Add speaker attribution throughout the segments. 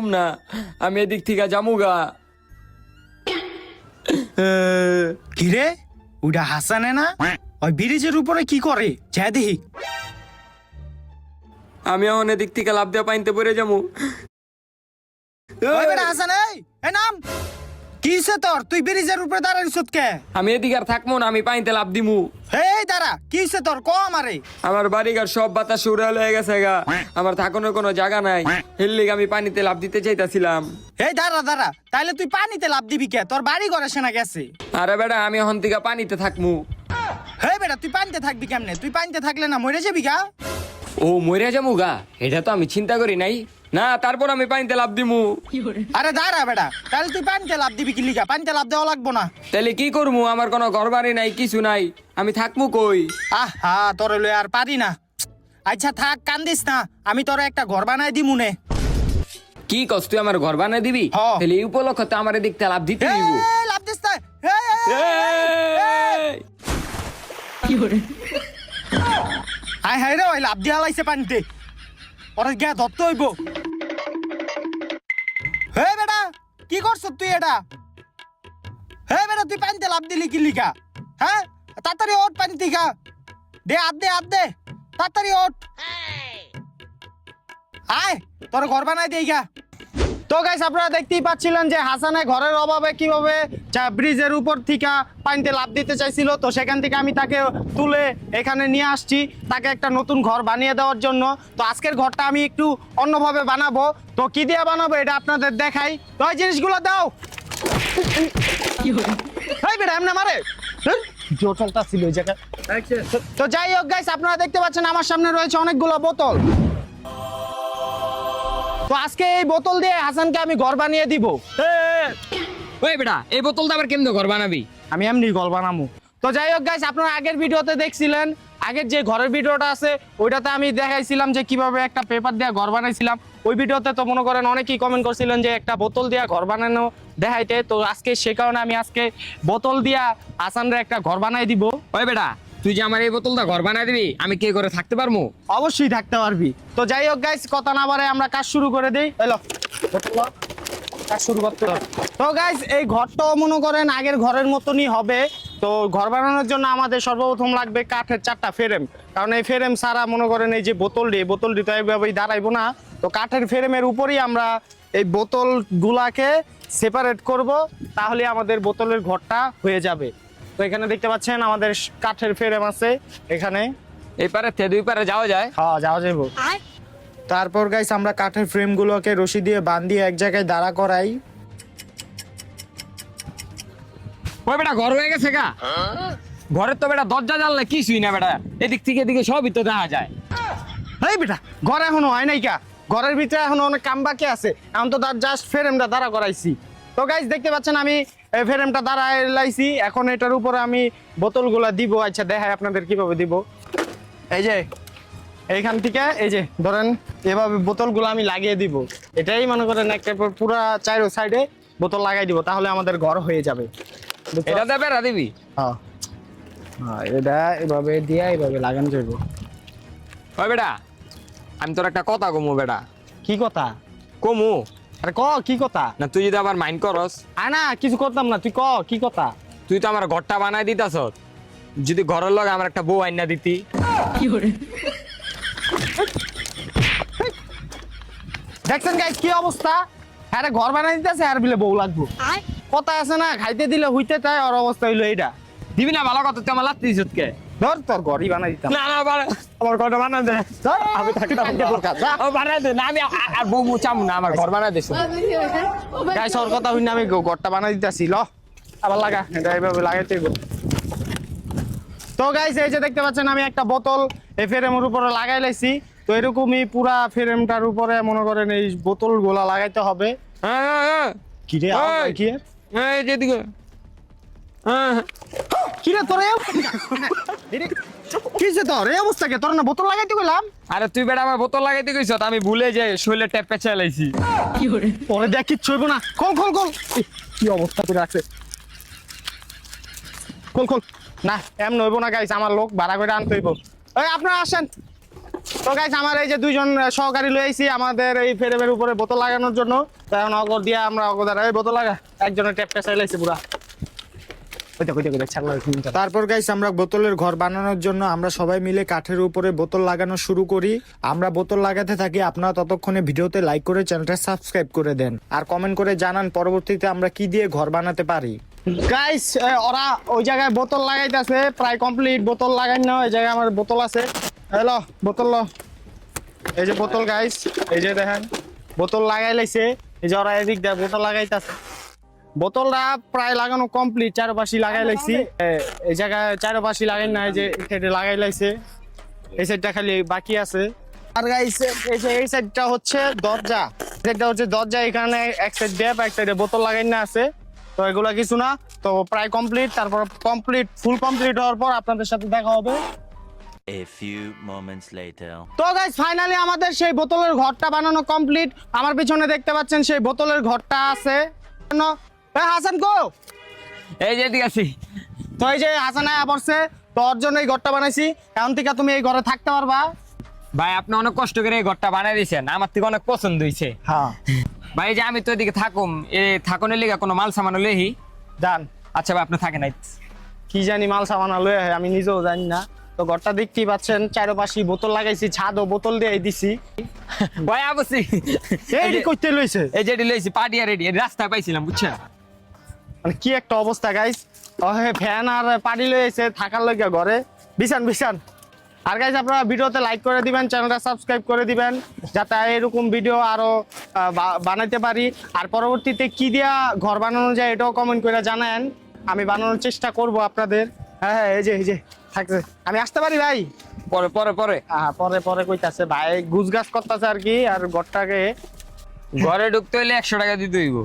Speaker 1: না আমি এদিক থেকে জামুগা।
Speaker 2: কিরে ওটা হাসানে না? ওই ব্রিজের উপরে কি করে যা দেখি।
Speaker 1: আমি এখন এদিক থেকে লাভ দিয়ে পাইতে পড়ে যাবো।
Speaker 2: ওই বেটা হাসান, এই নাম কিসে তোর? তুই ব্রিজের উপরে দাঁড়াইছ কে?
Speaker 1: আমি এদিকে আর থাকবো না, আমি পাইতে লাভ দিমু।
Speaker 2: এই দাঁড়া, কিসে তোর ক আমারে?
Speaker 1: আমার বাড়িঘর সব বাতাস উড়ে হয়ে গেছে গা, আমার থাকানোর কোনো জায়গা নাই। হিল্লিগ আমি পানিতে লাভ দিতে চাইতাছিলাম।
Speaker 2: এই দাঁড়া দাঁড়া, তাইলে তুই পানিতে লাভ দিবি কে? তোর বাড়ি ঘরে সেনা গেছে।
Speaker 1: আরে বেটা আমি এখন থেকে পানিতে থাকমু।
Speaker 2: হে বেটা তুই পানিতে থাকবি কেমনে? তুই পানিতে থাকলে না মরে যাবি গা।
Speaker 1: ও মরে যাবো গা, এটা তো আমি চিন্তা করি নাই। না তারপর আমি পানিতে লাভ দিমু।
Speaker 2: আরে দাঁড়া বেটা, তাহলে তুই পানিতে লাভ দিবি কি লিগা? পানিতে লাভ দেওয়া লাগবো না।
Speaker 1: তাহলে কি করবো? আমার কোনো ঘর বাড়ি নাই, কিছু নাই, আমি থাকবো কই?
Speaker 2: আহা তোর লই আর পারি না। আচ্ছা থাক, কান্দিস না, আমি তোর একটা ঘর বানাই দিমু নে।
Speaker 1: কি কস তুই আমার ঘর বানিয়ে দিবি?
Speaker 2: হ।
Speaker 1: তাহলে এই উপলক্ষে তো আমার এদিকটা লাভ দিতে দিব।
Speaker 2: এই, লাভ দিস না। হাই হাই রে, ওই লাভ দিয়া লাইছে পানিতে। ওরা গিয়া ধরতে হইব। হে বেটা কি করছ তুই এটা? হে বেটা তুই পানিতে লাভ দিলি কি লিগা? হ্যাঁ তাড়াতাড়ি ওঠ পানি থেকে। দে আদ দে তাড়াতাড়ি ওঠ। আয় তোর ঘর বানাই দেই গা। তো গাইস আপনারা দেখতেই পাচ্ছিলেন যে হাসানে ঘরের অভাবে কিভাবে ব্রিজের উপর থেকে পানিতে লাফ দিতে চাইছিল। তো সেখান থেকে আমি তাকে তুলে এখানে নিয়ে আসছি তাকে একটা নতুন ঘর বানিয়ে দেওয়ার জন্য। তো আজকের ঘরটা আমি একটু অন্যভাবে বানাবো। তো কি দিয়ে বানাবো এটা আপনাদের দেখাই। তো এই জিনিসগুলো দাও। এই বেটা এমনি মারে জোরটা ছিল ওই জায়গায়। তো যাই হোক গাইস আপনারা দেখতে পাচ্ছেন আমার সামনে রয়েছে অনেকগুলো বোতল। তো আজকে এই বোতল দিয়ে হাসানকে আমি ঘর বানিয়ে দিব।
Speaker 1: ওই বেটা এই বোতলটা আবার কেমনে ঘর বানাবি?
Speaker 2: আমি এমনি ঘর বানাবো। তো যাই হোক গাইস আপনারা আগের ভিডিওতে দেখছিলেন, আগের যে ঘরের ভিডিওটা আছে ওইটাতে আমি দেখাইছিলাম যে কিভাবে একটা পেপার দিয়ে ঘর বানাইছিলাম। ওই ভিডিওতে তো মনে করেন অনেকেই কমেন্ট করছিলেন যে একটা বোতল দিয়ে ঘর বানানো দেখাইতে। তো আজকে সে কারণে আমি আজকে বোতল দিয়া হাসানরে একটা ঘর বানাই দিব।
Speaker 1: ওই বেটা তুই যে আমার এই বোতলটা ঘর বানাই দিবি, আমি কি করে থাকতে পারবো?
Speaker 2: অবশ্যই থাকতে পারবি। তো যাই হোক গাইস কথা না বাড়ায় আমরা কাজ শুরু করে দেই। এলো কাজ শুরু করতে হবে। তো গাইস এই ঘরটাও মনে করেন আগের ঘরের মতনই হবে। তো ঘর বানানোর জন্য আমাদের সর্বপ্রথম লাগবে কাঠের 4টা ফ্রেম। কারণ এই ফ্রেম ছাড়া মনে করেন এই যে বোতলটি তো এইভাবেই দাঁড়াইবো না। তো কাঠের ফ্রেমের উপরেই আমরা এই বোতল গুলাকে সেপারেট করব, তাহলে আমাদের বোতলের ঘরটা হয়ে যাবে। তো এখানে দেখতে পাচ্ছেন আমাদের কাঠের ফ্রেম আছে এখানে।
Speaker 1: এই পারে থেকে দুই পারে যাওয়া যায়?
Speaker 2: হ্যাঁ যাওয়া যাইব। তারপর গাইস আমরা কাঠের ফ্রেমগুলোকে রশি দিয়ে বাঁধিয়ে এক জায়গায় দাঁড়া করাই।
Speaker 1: ওই বেটা ঘর হয়ে গেছে গা। ঘরের তো বেটা দরজা জানলে কিছুই না বেটা, এদিক থেকে এদিকে সবই তো দেখা যায়।
Speaker 2: এই বেটা ঘর এখনো হয় নাই কা? ঘরের ভিতরে এখনো অনেক কাম বাকি আছে। এখন তো তার জাস্ট ফ্রেমটা দাঁড়া করাইছি। তো গাইস দেখতে পাচ্ছেন আমি ফ্রেমটা দাঁড়ায় লাইছি। এখন এটার উপরে আমি বোতলগুলা দিব। আচ্ছা দেখাই আপনাদের কিভাবে দিব। এই যে এইখান থেকে এই যে ধরেন এভাবে বোতলগুলো আমি লাগিয়ে দিব। এটাই মনে করেন একটা পুরা চারো সাইডে বোতল লাগাই দিব, তাহলে আমাদের ঘর হয়ে যাবে।
Speaker 1: এটা দে বেড়া দিবি।
Speaker 2: হ্যাঁ হ্যাঁ এটা এভাবে দিয়ে এইভাবে লাগানো যাবে।
Speaker 1: ওই বেটা আমি তোর একটা কথা কমু বেটা।
Speaker 2: কি কথা?
Speaker 1: কমু
Speaker 2: আরে ক কি কথা?
Speaker 1: না তুই যদি আবার মাইন্ড করস?
Speaker 2: না কিছু করতাম না, তুই ক কি কথা?
Speaker 1: তুই তো আমার ঘরটা বানাই দিতাস, যদি ঘরের লগে আমার একটা বউ আইনা দিতি।
Speaker 2: দেখছেন গাইস কি অবস্থা? আরে ঘর বানাই দিতেছে আর বিলে বউ লাগবো। কথা আছে না, খাইতে দিলে হইতে চায়। আর অবস্থা হইলো এইটা।
Speaker 1: দিবি না? ভালো কথা, তুই আমার লাত্তি দিছিস কে?
Speaker 2: ধর তোর ঘরই বানাই দিতাম।
Speaker 1: না না আমার ঘরটা বানাই দে।
Speaker 2: আমি থাকতাম
Speaker 1: বানাই দে না, আমি আর বউ চাম না, আমার ঘর বানাই দিস।
Speaker 2: গাইস ওর কথা হইনা আমি ঘরটা বানাই দিতেছি। ল আবার লাগা, এটা এইভাবে লাগাইতে হইব। তো গাইস এই যে দেখতে পাচ্ছেন আমি একটা বোতল এই ফ্রেমের উপরে লাগাই লাইছি। তো এরকমই পুরা ফ্রেমটার উপরে মনে করেন এই বোতল গুলা লাগাইতে হবে। কি রে কি
Speaker 1: যেদিকে
Speaker 2: কি রে তোর কিসে তোর এই অবস্থা কে? তোর না বোতল লাগাইতে কইলাম।
Speaker 1: আরে তুই বেটা আমার বোতল লাগাইতে কইছ, আমি ভুলে যাই শৈলে ট্যাপ পেঁচে লাইছি।
Speaker 2: পরে দেখ কিচ্ছু হইব না। খোল খোল খোল। কি অবস্থা করে রাখছে, খোল খোল। না এমন হইব না গাইস, আমার লোক ভাড়া করে আনতে হইব। এই আপনারা আসেন। তো গাইস আমার এই যে দুইজন সহকারী লয়ে আইছি আমাদের এই ফ্রেমের উপরে বোতল লাগানোর জন্য। তো এখন অগর দিয়ে আমরা অগদার এই বোতল লাগা একজনের ট্যাপটা চাইলাইছে পুরা।
Speaker 3: তারপর গাইস আমরা বোতলের ঘর বানানোর জন্য আমরা সবাই মিলে কাঠের উপরে বোতল লাগানো শুরু করি। আমরা বোতল লাগাতে থাকি, আপনারা ততক্ষণে ভিডিওতে লাইক করে চ্যানেলটা সাবস্ক্রাইব করে দেন আর কমেন্ট করে জানান পরবর্তীতে আমরা কি দিয়ে ঘর বানাতে পারি।
Speaker 2: গাইস ওরা ওই জায়গায় বোতল লাগাইতেছে, প্রায় কমপ্লিট বোতল লাগাই না। ওই জায়গায় আমার বোতল আছে, হ্যালো বোতল লো। এই যে বোতল গাইস, এই যে দেখেন বোতল লাগাই লাইছে। এই যে ওরা এদিক দিয়ে বোতল লাগাইতেছে। বোতলটা প্রায় লাগানো কমপ্লিট, চারপাশে লাগাই লাইছি। এই জায়গায় চারপাশে লাগাই না, এই যে সাইডে লাগাই লাইছে, এই সাইডটা খালি বাকি আছে। আর গাইস এই যে এই সাইডটা হচ্ছে দরজা, সাইডটা হচ্ছে দরজা। এখানে এক সাইড ড্যাপ এক সাইডে বোতল লাগাই না আছে। তো এগুলা কিছু না, তো প্রায় কমপ্লিট। তারপর কমপ্লিট ফুল কমপ্লিট হওয়ার পর আপনাদের সাথে দেখা হবে।
Speaker 4: A few moments later.
Speaker 2: তো গাইস ফাইনালি আমাদের সেই বোতলের ঘরটা বানানো কমপ্লিট। আমার পিছনে দেখতে পাচ্ছেন সেই বোতলের ঘরটা আছে। হাসান কো,
Speaker 1: এই যে এদিকে আছি।
Speaker 2: তো এই যে হাসান আয়া পড়ছে, তোর জন্য এই ঘরটা বানাইছি। এখন থেকে তুমি এই ঘরে থাকতে পারবা।
Speaker 1: ভাই আপনি অনেক কষ্ট করে এই ঘরটা বানাই দিয়েছেন, আমার থেকে অনেক পছন্দ হয়েছে।
Speaker 2: হ্যাঁ
Speaker 1: ভাই এই যে আমি তো এদিকে থাকুম, থাকুনের লিগা কোনো মাল সামানো লেহি।
Speaker 2: জান
Speaker 1: আচ্ছা ভাই আপনি থাকেন।
Speaker 2: কি জানি মাল সামান লয়ে আমি নিজেও জানি না। তো ঘরটা দেখতেই পাচ্ছেন, চারপাশে বোতল লাগাইছি, ছাদও বোতল দিয়ে দিছি।
Speaker 1: ভাই আবসি
Speaker 2: এই কইতে লইছে,
Speaker 1: এই যে লইছি পাডিয়া রেডি, রাস্তায় পাইছিলাম বুঝছেন।
Speaker 2: মানে কি একটা অবস্থা গাইস। ফ্যান আর পানি লয়েছে থাকার লাগিয়া ঘরে। বিছান বিছান। আর গাইস আপনারা ভিডিওতে লাইক করে দিবেন, চ্যানেলটা সাবস্ক্রাইব করে দিবেন, যাতে এরকম ভিডিও আরো বানাইতে পারি। আর পরবর্তীতে কি দিয়া ঘর বানানো যায় এটাও কমেন্ট করে জানান, আমি বানানোর চেষ্টা করব আপনাদের। হ্যাঁ হ্যাঁ এই যে থাকছে, আমি আসতে পারি ভাই?
Speaker 1: পরে পরে পরে
Speaker 2: পরে পরে কইতাছে ভাই, গুজগাছ করতেছে আর কি। আর ঘরটাকে
Speaker 1: ঘরে ঢুকতে হইলে 100 টাকা দিতে হইব।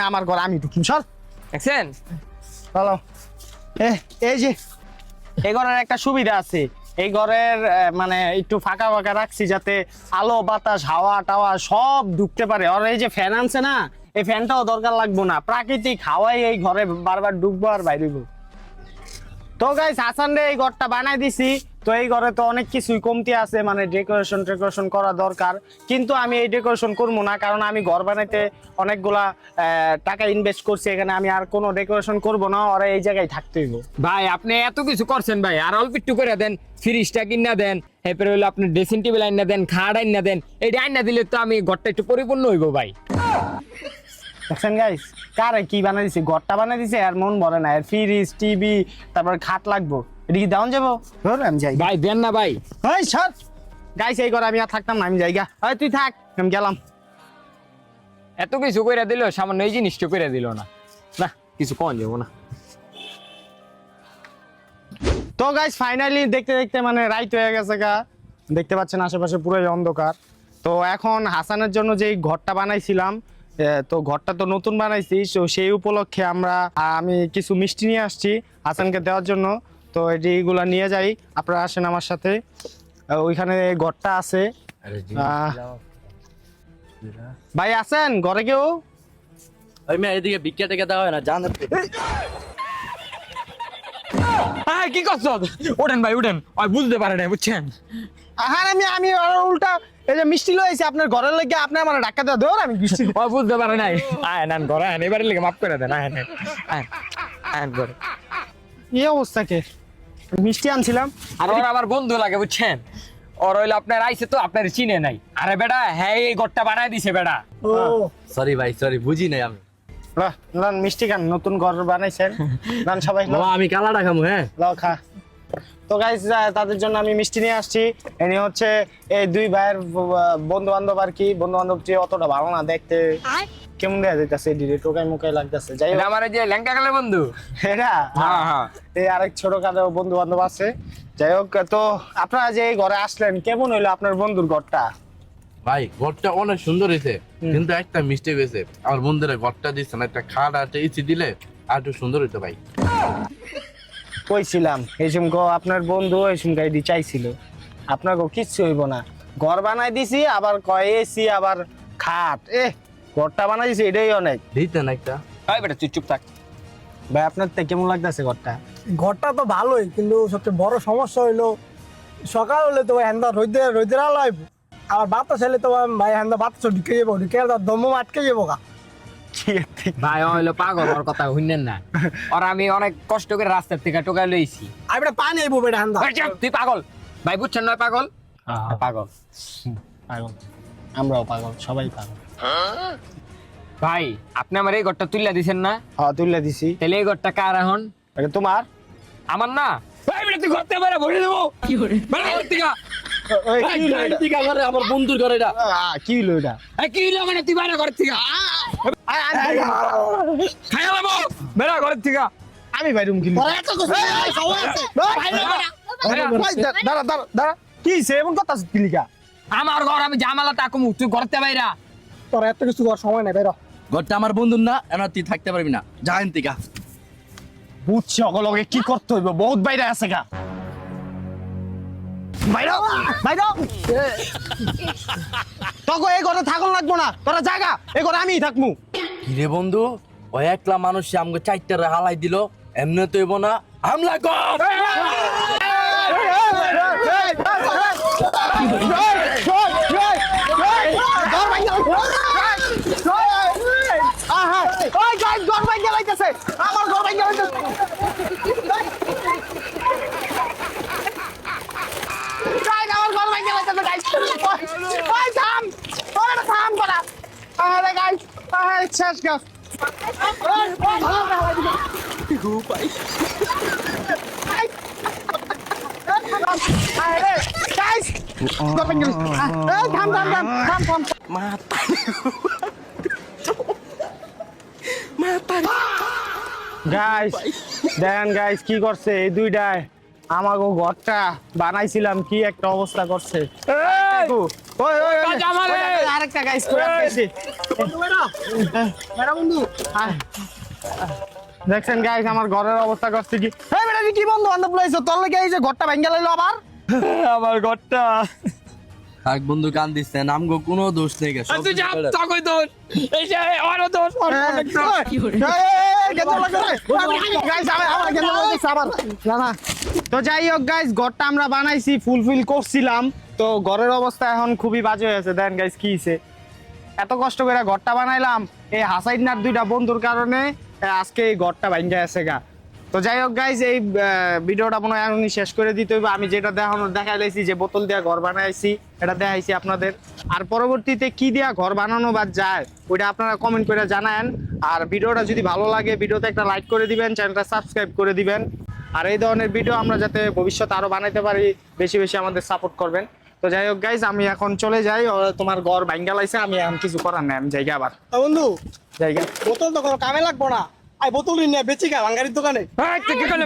Speaker 2: আমার ঘর আমি ঢুকিম, সর
Speaker 1: দেখছেন।
Speaker 2: চলো। এই যে এই ঘরের একটা সুবিধা আছে, এই ঘরের মানে একটু ফাঁকা ফাঁকা রাখছি যাতে আলো বাতাস হাওয়া টাওয়া সব ঢুকতে পারে। আর এই যে ফ্যান আনছে না, এই ফ্যানটাও দরকার লাগবো না, প্রাকৃতিক হাওয়াই এই ঘরে বারবার ঢুকবো আর বাইরেব। তো গাইস হাসান রে এই ঘরটা বানাই দিছি। তো এই ঘরে তো অনেক কিছুই কমতি আছে, মানে ডেকোরেশন করা দরকার। কিন্তু আমি এই ডেকোরেশন করবো না, কারণ আমি ঘর বানাইতে অনেকগুলা টাকা ইনভেস্ট করছি। এখানে আমি আর কোনো ডেকোরেশন করব না, ওরা এই জায়গায় থাকতে হইব।
Speaker 1: ভাই আপনি এত কিছু করছেন ভাই, আর অল্প একটু করে দেন। ফ্রিজটা কিনা দেন, এরপরে হইলো আপনি ড্রেসিং টেবিল আইনা দেন, খাট আইনা দেন। এইটা আইনা দিলে তো আমি ঘরটা একটু পরিপূর্ণ হইব ভাই।
Speaker 2: দেখছেন গাইস, কারে কি বানাই দিছে, ঘরটা বানাই দিছে আর মন ভরে না। ফ্রিজ টিভি তারপর খাট লাগবো, এটা কি দাউন যাবো? ধর আমি যাই
Speaker 1: ভাই দেন না ভাই।
Speaker 2: এই সর গাইস, এই ঘরে আমি আর থাকতাম না, আমি যাই গা। এই তুই থাক, আমি গেলাম।
Speaker 1: এত কিছু কইরা দিল, সামান্য এই জিনিসটা কইরা দিল না। না কিছু কম যাবো না।
Speaker 2: তো গাইস ফাইনালি দেখতে দেখতে মানে রাইত হয়ে গেছে গা। দেখতে পাচ্ছেন আশেপাশে পুরোই অন্ধকার। তো এখন হাসানের জন্য যে ঘরটা বানাইছিলাম, তো ঘরটা তো নতুন বানাইছি, তো সেই উপলক্ষে আমি কিছু মিষ্টি নিয়ে আসছি হাসানকে দেওয়ার জন্য। তো এইগুলা নিয়ে যাই, আপনারা আসেন আমার সাথে। ওইখানে ঘরটা আছে। ভাই আছেন ঘরে কেউ?
Speaker 5: ওই মেয়ে এদিকে ভিক্ষা টেকে দেওয়া হয় না, জান।
Speaker 1: হ্যাঁ কি করছো? ওঠেন ভাই ওঠেন, ওই বুঝতে পারে না বুঝছেন।
Speaker 2: হ্যাঁ আমি উল্টা এই যে মিষ্টি লইছি আপনার ঘরের লেগে, আপনি আমার ডাক্তার দেওয়া দেওয়ার আমি মিষ্টি।
Speaker 1: ওই বুঝতে পারে নাই। আয় নান ঘরে আয়, এবারে লেগে মাফ করে দেন। আয় আয় ঘরে।
Speaker 2: এই অবস্থা কে? মিষ্টি আনছিলাম।
Speaker 1: আর ওর আবার বন্ধু লাগে বুঝছেন। ওর হইলো আপনার আইছে তো আপনার চিনে নাই। আরে বেটা হ্যাঁ এই ঘরটা বানায় দিছে বেটা।
Speaker 2: ও
Speaker 5: সরি ভাই, সরি, বুঝি নাই আমি।
Speaker 2: লান মিষ্টি খান, নতুন ঘর বানাইছেন, লান সবাই
Speaker 5: বাবা আমি কালাটা খামু। হ্যাঁ
Speaker 2: লাও খা। তো গাইস তাদের জন্য আমি মিষ্টি নিয়ে আসছি। এনি হচ্ছে এই দুই ভাইয়ের বন্ধু বান্ধব আর কি। বন্ধু বান্ধব অতটা ভালো না দেখতে, কেমন দেখা যাইতেছে, ডিরে টোকাই মুকাই লাগতেছে। যাই হোক
Speaker 1: আমার এই যে ল্যাংকা কালের বন্ধু।
Speaker 2: এরা
Speaker 1: হ্যাঁ
Speaker 2: এই আরেক ছোটখাটো বন্ধু বান্ধব আছে। যাই হোক, তো আপনারা যে এই ঘরে আসলেন, কেমন হইলো আপনার বন্ধুর ঘরটা?
Speaker 5: ভাই ঘরটা অনেক সুন্দর হয়েছে, কিন্তু একটা মিস্টেক হয়েছে। আমার বন্ধুরা ঘরটা দিচ্ছে না, একটা খাট আর একটা ইসি দিলে আর একটু সুন্দর হইতো ভাই।
Speaker 2: কইছিলাম এই সুমকো আপনার বন্ধু এই সুমকা এডি চাইছিল, আপনাকে কিচ্ছু হইব না। ঘর বানাই দিছি, আবার কয় এসি, আবার খাট। ঘরটা বানাই দিছি, এটাই অনেক।
Speaker 5: দিতেন একটা।
Speaker 1: ভাই বেটা তুই চুপ থাক।
Speaker 2: ভাই আপনার তো কেমন লাগতেছে ঘরটা?
Speaker 6: ঘরটা তো ভালোই, কিন্তু সবচেয়ে বড় সমস্যা হইলো সকাল হলে তো হ্যান্ডা রোদের আলো আইব আর বাতাস এলে তো ভাই হ্যান্ডা বাতাস ঢুকে যাবো ঢুকে দম আটকে যাবো গা
Speaker 1: ভাই ও হইলো পাগল, ওর কথা শুনেন না। আর আমি অনেক কষ্ট করে রাস্তার থেকে টোকা লইছি।
Speaker 6: আর এটা পানি আইবো বেটা হ্যান্ডা
Speaker 1: এই চুপ, তুই পাগল ভাই, বুঝছেন নয় পাগল? পাগল
Speaker 2: পাগল আমরাও পাগল, সবাই পাগল।
Speaker 1: ভাই, আপনি আমার এই ঘরটা তুইলা দিছেন না?
Speaker 2: হ্যাঁ তুলে দিছি।
Speaker 1: তাহলে এই ঘরটা কার এখন?
Speaker 2: এটা তোমার?
Speaker 1: আমার না? ভাই বেটা তুই ঘরতে বাইরে ভরে দেবো। কি করে বেটা ঘর থেকে?
Speaker 2: ওই, কি হলো এটা?
Speaker 5: ঠিক আছে আমার বন্ধুর ঘরে এটা।
Speaker 2: কি হলো এটা?
Speaker 1: এই কি হলো মানে তুই বাইরে ঘর থেকে? খাইয়া দেবো বেটা ঘর থেকে।
Speaker 2: আমি বাইরুম কি হলো? দাঁড়া দাঁড়া দাঁড়া, কি হইছে? এমন কথা আছে কি লিগা?
Speaker 1: আমার ঘর, আমি জামালা তাকুমু, তুই ঘরতে বাইরা।
Speaker 6: তোর এত কিছু করার সময় নাই বেরো
Speaker 5: ঘরটা আমার বন্ধুর না, এনা তুই থাকতে পারবি না, জান থেকে।
Speaker 2: বুঝছি অগলগে কি করতে হইব, বহুত বাইরে আছে গা। বাইরে বাইরে তোকে এই ঘরে থাকল লাগবো না, তোরা জায়গা এই ঘরে আমিই থাকমু।
Speaker 5: কিরে বন্ধু, ওই একলা মানুষ আমাকে চারটারে হালাই দিল, এমনি তো হইব না, হামলা কর।
Speaker 2: আমার ঘর ভাঙা লাইতেছে। আমার ঘর ভাঙা লাইতেছে গাইস। ওই থাম, ওরে থাম বলা। আরে গাইস, আরে শেষ গাছ। আরে গাইস, ঘর ভাঙা লাইতেছে। এই থাম থাম থাম থাম থাম। গাইস দেখেন গাইস কি করছে এই দুইটায়, আমাগো ঘরটা বানাইছিলাম কি একটা অবস্থা করছে। ওই ওই ওই,
Speaker 1: কাজ আমারে।
Speaker 2: আরেকটা গাইস করে আসছে। দেখছেন গাইস আমার ঘরের অবস্থা করছে কি। এই বেটা তুই কি বন্ধু বান্ধব লইছো, তোর লাগে এই যে ঘরটা ভাঙা লাইলো আবার।
Speaker 1: আমার ঘরটা
Speaker 5: থাক বন্ধু, কান দিচ্ছে নামগো কোনো দোষ নেই গা, সব
Speaker 1: তুই যা, তকই দোষ। এই যে ওরও দোষ, ওর অনেক দোষ।
Speaker 2: তো যাই হোক গাইস, ঘরটা আমরা বানাইছি, ফুলফিল করছিলাম, তো ঘরের অবস্থা এখন খুবই বাজে হয়েছে। দেন গাইস কি হইছে, এত কষ্ট করে ঘরটা বানাইলাম, এই হাসাইনার দুইটা বন্ধুর কারণে আজকে এই ঘরটা ভাঙ্গা আছে গা। তো যাই হোক গাইস, এই ভিডিওটা মনে হয় এখনই শেষ করে দিতে হইবে। আমি যেটা দেখাইছি যে বোতল দিয়া ঘর বানাইছি, এটা দেখাইছি আপনাদের। আর পরবর্তীতে কি দিয়া ঘর বানানো বা যায় ওইটা আপনারা কমেন্ট করে জানায়েন। আর ভিডিওটা যদি ভালো লাগে ভিডিওতে একটা লাইক করে দিবেন, চ্যানেলটা সাবস্ক্রাইব করে দিবেন। আর এই ধরনের ভিডিও আমরা যাতে ভবিষ্যতে আরো বানাইতে পারি, বেশি বেশি আমাদের সাপোর্ট করবেন। তো যাই হোক গাইস, আমি এখন চলে যাই, তোমার ঘর ভাঙ্গা লাইছে, আমি এখন কিছু করার নাই, আমি জায়গা আবার
Speaker 6: বন্ধু
Speaker 2: জায়গা।
Speaker 6: বোতল তো কোনো কামে লাগবো না, আই বোতল নিয়ে বেচি গা ভাঙ্গারির দোকানে।
Speaker 1: এই, তুই কি করলি?